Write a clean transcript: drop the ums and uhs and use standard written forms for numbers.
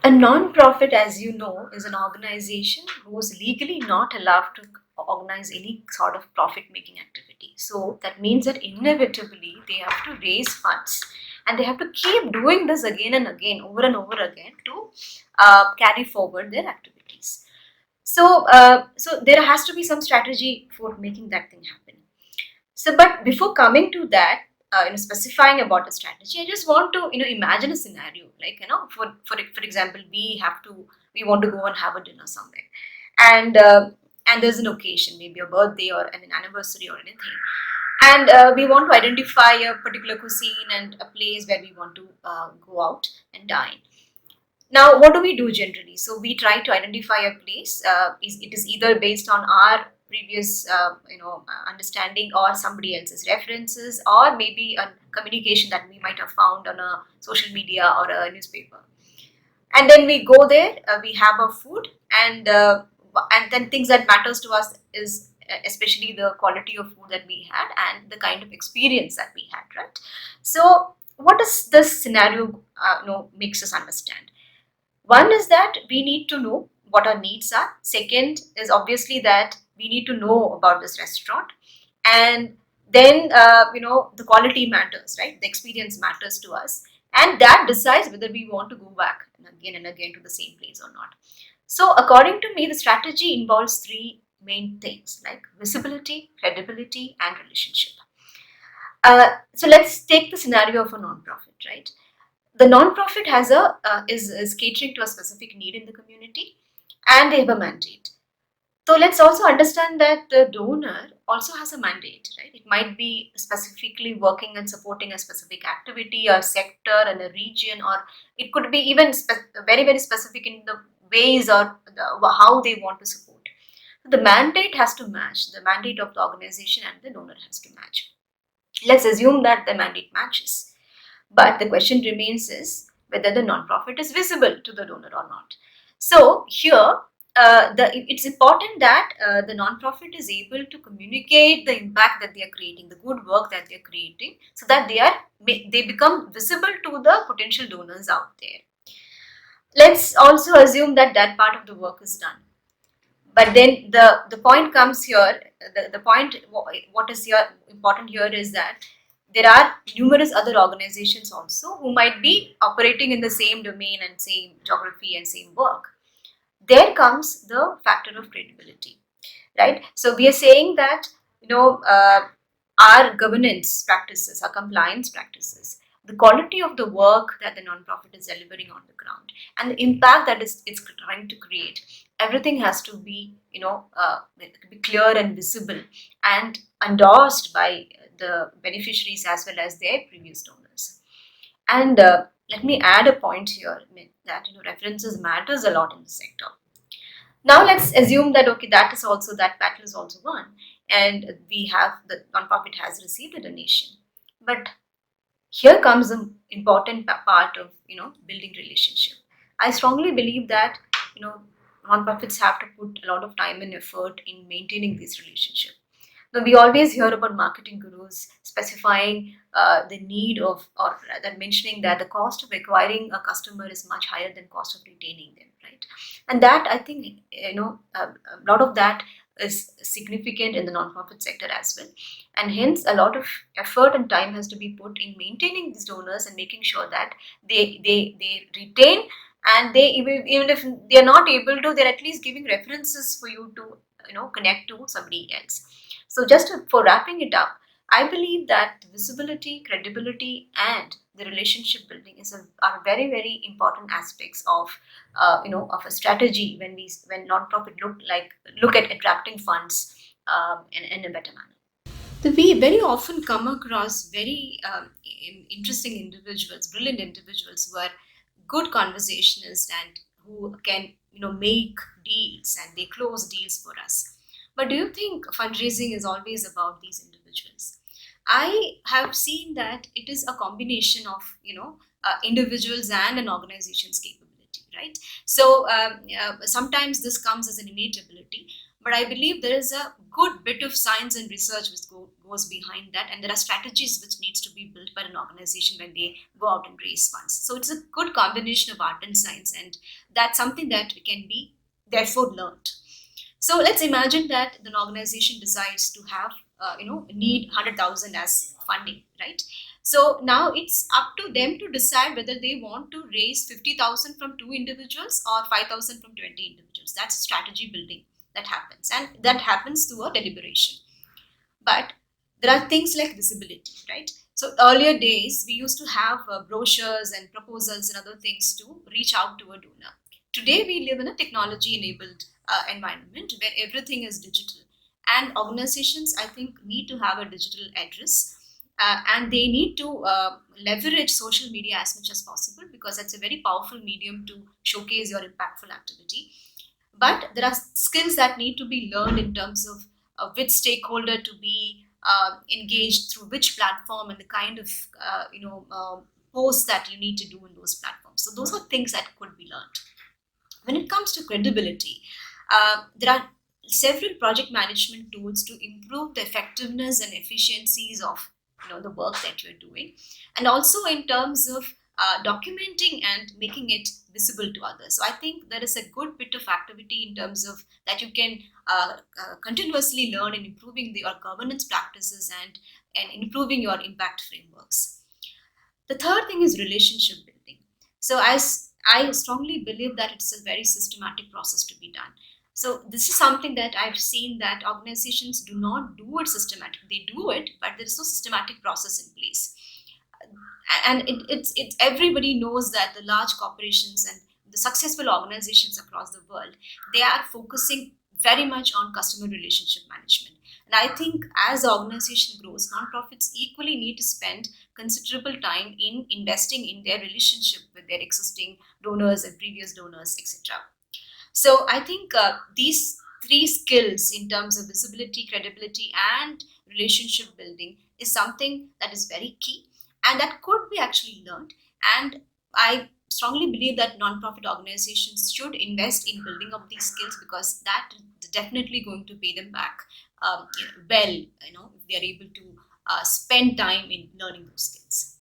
A non-profit, as you know, is an organization who is legally not allowed to organize any sort of profit-making activity. So that means that inevitably they have to raise funds, and they have to keep doing this again and again, over and over again, to carry forward their activities. So there has to be some strategy for making that thing happen. So, but before coming to that, specifying about the strategy, I just want to imagine a scenario, like for example, we want to go and have a dinner somewhere, and and there's an occasion, maybe a birthday or an anniversary or anything, and we want to identify a particular cuisine and a place where we want to go out and dine. Now, what do we do generally? So we try to identify a place. It is either based on our previous, understanding, or somebody else's references, or maybe a communication that we might have found on a social media or a newspaper. And then we go there. We have our food, and then things that matters to us is especially the quality of food that we had and the kind of experience that we had. Right. So, what does this scenario, makes us understand? One is that we need to know what our needs are. Second is obviously that we need to know about this restaurant. And then, the quality matters, right? The experience matters to us. And that decides whether we want to go back and again to the same place or not. So, according to me, the strategy involves three main things like visibility, credibility, and relationship. So, let's take the scenario of a non-profit, right? The non-profit has is catering to a specific need in the community, and they have a mandate. So let's also understand that the donor also has a mandate, right? It might be specifically working and supporting a specific activity or sector in a region, or it could be even very, very specific in the ways or how they want to support. The mandate has to match. The mandate of the organization and the donor has to match. Let's assume that the mandate matches. But the question remains is whether the nonprofit is visible to the donor or not. So here, it's important that the nonprofit is able to communicate the impact that they are creating, the good work that they are creating, so that they become visible to the potential donors out there. Let's also assume that that part of the work is done. But then the point comes here. The point, what is here important here, is that there are numerous other organizations also who might be operating in the same domain and same geography and same work. There comes the factor of credibility, right? So we are saying that our governance practices, our compliance practices, the quality of the work that the nonprofit is delivering on the ground, and the impact that it's trying to create, everything has to be be clear and visible and endorsed by the beneficiaries as well as their previous donors. And let me add a point here, that references matters a lot in the sector. Now let's assume that that battle is also won, and the nonprofit has received a donation. But here comes the important part of building relationship. I strongly believe that nonprofits have to put a lot of time and effort in maintaining this relationship. Now, we always hear about marketing gurus specifying the need of, or rather mentioning that the cost of acquiring a customer is much higher than cost of retaining them, right? And that, I think, a lot of that is significant in the nonprofit sector as well. And hence, a lot of effort and time has to be put in maintaining these donors and making sure that they retain, and they, even if they're not able to, they're at least giving references for you to connect to somebody else. So just for wrapping it up, I believe that visibility, credibility, and the relationship building are very, very important aspects of of a strategy when nonprofit look at attracting funds in a better manner. We very often come across very interesting individuals, brilliant individuals who are good conversationalists and who can make deals, and they close deals for us. But do you think fundraising is always about these individuals? I have seen that it is a combination of individuals and an organization's capability. right? So sometimes this comes as an innate ability, but I believe there is a good bit of science and research which goes behind that, and there are strategies which needs to be built by an organization when they go out and raise funds. So it's a good combination of art and science, and that's something that can be therefore learned. So let's imagine that an organization decides to have, need 100,000 as funding, right? So now it's up to them to decide whether they want to raise 50,000 from two individuals or 5,000 from 20 individuals. That's strategy building that happens, and that happens through a deliberation. But there are things like visibility, right? So earlier days, we used to have brochures and proposals and other things to reach out to a donor. Today, we live in a technology-enabled environment where everything is digital, and organizations, I think, need to have a digital address, and they need to leverage social media as much as possible because it's a very powerful medium to showcase your impactful activity. But there are skills that need to be learned in terms of which stakeholder to be engaged through which platform and the kind of posts that you need to do in those platforms. So those are things that could be learned. When it comes to credibility, there are several project management tools to improve the effectiveness and efficiencies of the work that you're doing, and also in terms of documenting and making it visible to others. So I think there is a good bit of activity in terms of that you can continuously learn in improving your governance practices and improving your impact frameworks. The third thing is relationship building. So as I strongly believe that it's a very systematic process to be done. So this is something that I've seen that organizations do not do it systematically. They do it, but there is no systematic process in place. And it's everybody knows that the large corporations and the successful organizations across the world, they are focusing very much on customer relationship management. And I think as the organization grows, nonprofits equally need to spend considerable time in investing in their relationship with their existing donors and previous donors, etc. So I think these three skills in terms of visibility, credibility, and relationship building is something that is very key and that could be actually learned. And I strongly believe that nonprofit organizations should invest in building up these skills because that is definitely going to pay them back well, if they are able to spend time in learning those skills.